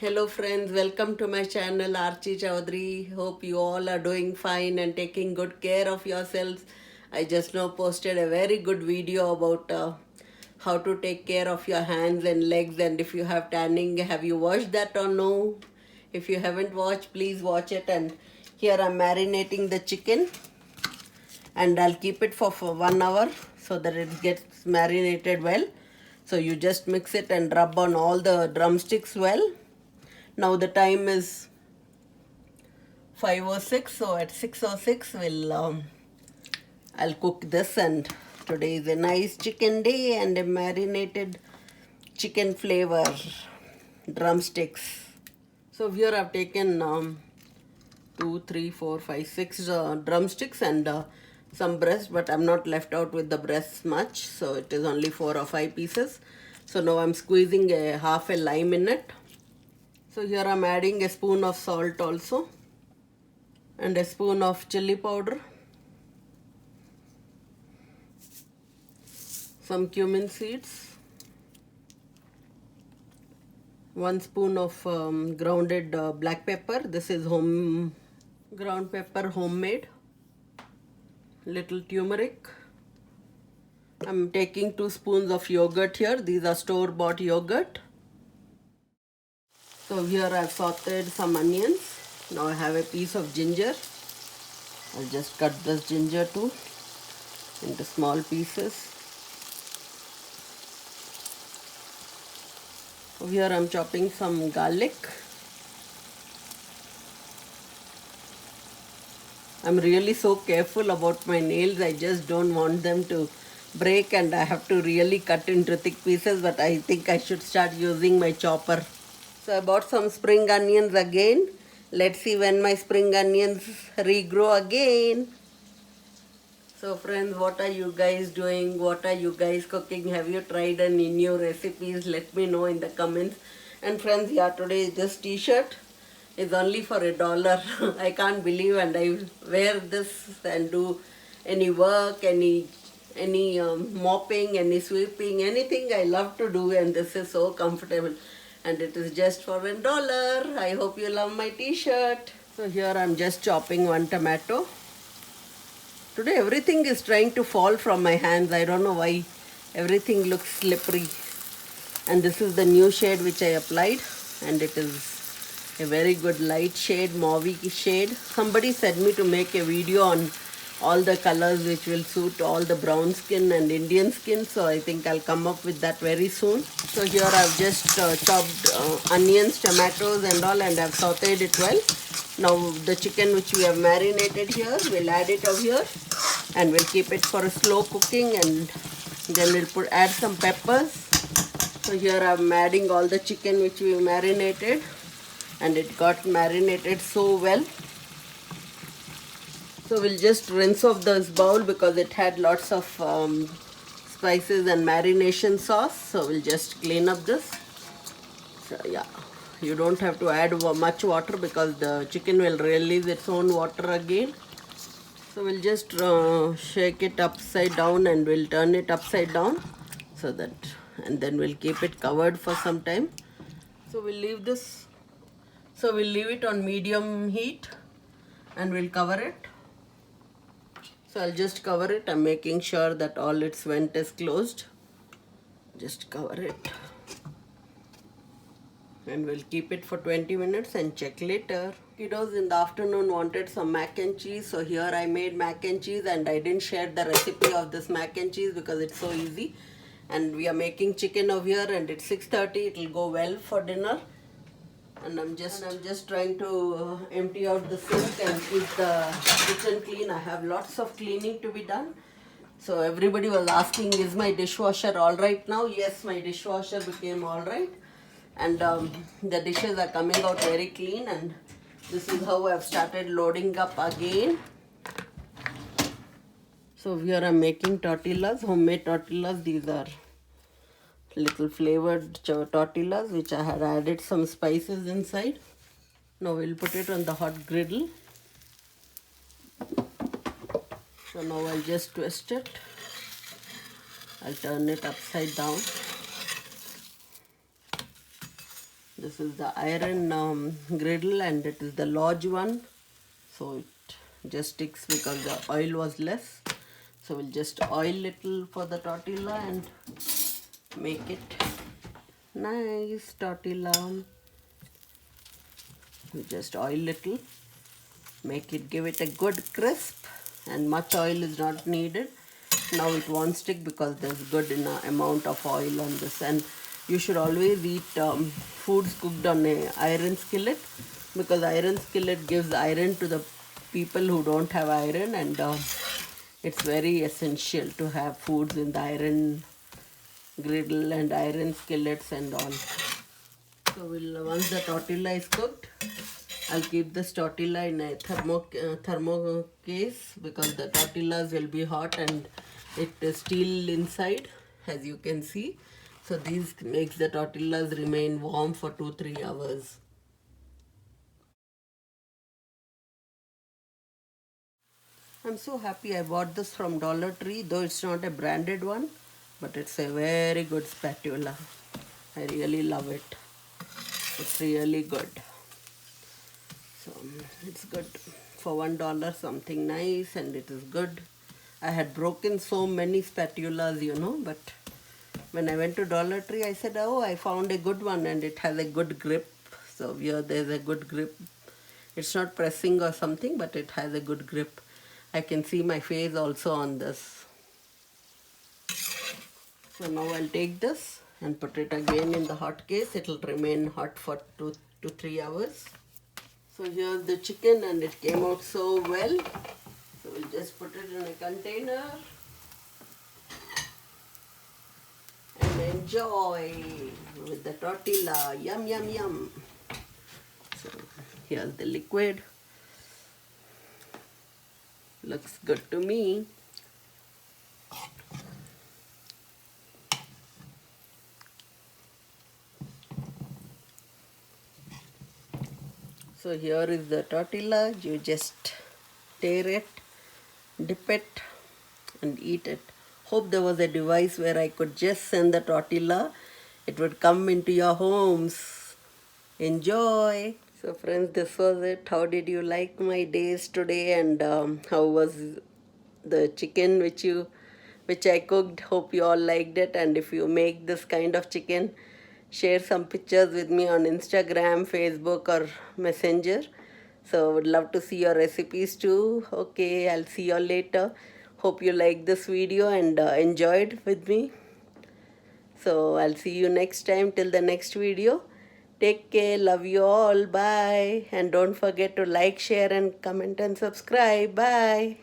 Hello friends, welcome to my channel Archie Chaudhary. Hope you all are doing fine and taking good care of yourselves. I just now posted a very good video about how to take care of your hands and legs, and if you have tanning, have you watched that or no? If you haven't watched, please watch it. And here I'm marinating the chicken, and I'll keep it for 1 hour so that it gets marinated well. So you just mix it and rub on all the drumsticks well. Now the time is 5:06, so at 6:06 I'll cook this. And today is a nice chicken day and a marinated chicken flavor drumsticks. So here I've taken 2, 3, 4, 5, 6 drumsticks and some breast, but I'm not left out with the breasts much, so it is only 4 or 5 pieces. So now I'm squeezing a half a lime in it. So here I'm adding a spoon of salt also and a spoon of chili powder, some cumin seeds, 1 spoon of grounded black pepper. This is ground pepper, homemade. Little turmeric. I'm taking 2 spoons of yogurt here. These are store-bought yogurt. So here I've sauteed some onions. Now I have a piece of ginger. I'll just cut this ginger too into small pieces. So here I'm chopping some garlic. I'm really so careful about my nails. I just don't want them to break, and I have to really cut into thick pieces, but I think I should start using my chopper. So I bought some spring onions again. Let's see when my spring onions regrow again. So friends, what are you guys doing? What are you guys cooking? Have you tried any new recipes? Let me know in the comments. And friends, yeah, today this t-shirt is only for $1. I can't believe, and I wear this and do any work, any mopping, any sweeping, anything I love to do, and this is so comfortable. And it is just for $1. I hope you love my t-shirt. So here I'm just chopping 1 tomato. Today everything is trying to fall from my hands. I don't know why. Everything looks slippery. And this is the new shade which I applied, and it is a very good light shade, mauve shade. Somebody said me to make a video on all the colors which will suit all the brown skin and Indian skin, so I think I'll come up with that very soon. So here I've just chopped onions, tomatoes and all, and I've sauteed it well. Now the chicken which we have marinated here, we'll add it over here and we'll keep it for a slow cooking, and then we'll add some peppers. So here I'm adding all the chicken which we marinated, and it got marinated so well. So we'll just rinse off this bowl because it had lots of spices and marination sauce. So we'll just clean up this. So yeah, you don't have to add much water because the chicken will release its own water again. So we'll just shake it upside down and we'll turn it upside down so that, and then we'll keep it covered for some time. So we'll leave this, so we'll leave it on medium heat and we'll cover it. So I'll just cover it. I'm making sure that all its vent is closed. Just cover it. And we'll keep it for 20 minutes and check later. Kiddos in the afternoon wanted some mac and cheese. So here I made mac and cheese, and I didn't share the recipe of this mac and cheese because it's so easy. And we are making chicken over here, and it's 6:30. It will go well for dinner. And I'm just trying to empty out the sink and keep the kitchen clean. I have lots of cleaning to be done. So everybody was asking, is my dishwasher all right now? Yes, my dishwasher became all right, and the dishes are coming out very clean. And this is how I've started loading up again. So here I'm making tortillas, homemade tortillas. These are little flavored tortillas which I had added some spices inside. Now we'll put it on the hot griddle. So now I'll just twist it. I'll turn it upside down. This is the iron griddle, and it is the large one, so it just sticks because the oil was less. So we'll just oil little for the tortilla and make it nice tortilla. We just oil little, make it, give it a good crisp, and much oil is not needed. Now it won't stick because there's good amount of oil on this. And you should always eat foods cooked on a iron skillet, because iron skillet gives iron to the people who don't have iron, and it's very essential to have foods in the iron griddle and iron skillets and all. So once the tortilla is cooked, I'll keep this tortilla in a thermo case, because the tortillas will be hot and it is steel inside, as you can see. So this makes the tortillas remain warm for 2-3 hours. I'm so happy I bought this from Dollar Tree, though it's not a branded one, but it's a very good spatula. I really love it. It's really good. So it's good for $1, something nice, and it is good. I had broken so many spatulas, but when I went to Dollar Tree, I said, oh, I found a good one and it has a good grip. So here there's a good grip. It's not pressing or something, but it has a good grip. I can see my face also on this. So now I'll take this and put it again in the hot case. It will remain hot for 2 to 3 hours. So here's the chicken, and it came out so well. So we'll just put it in a container and enjoy with the tortilla. Yum, yum, yum. So here's the liquid. Looks good to me. So here is the tortilla. You just tear it, dip it, and eat it. Hope there was a device where I could just send the tortilla. It would come into your homes. Enjoy. So friends, this was it. How did you like my days today, and how was the chicken which I cooked? Hope you all liked it, and if you make this kind of chicken, share some pictures with me on Instagram, Facebook, or Messenger. So would love to see your recipes too. Okay, I'll see you all later. Hope you liked this video and enjoyed with me. So I'll see you next time. Till the next video, take care. Love you all. Bye. And don't forget to like, share, and comment and subscribe. Bye.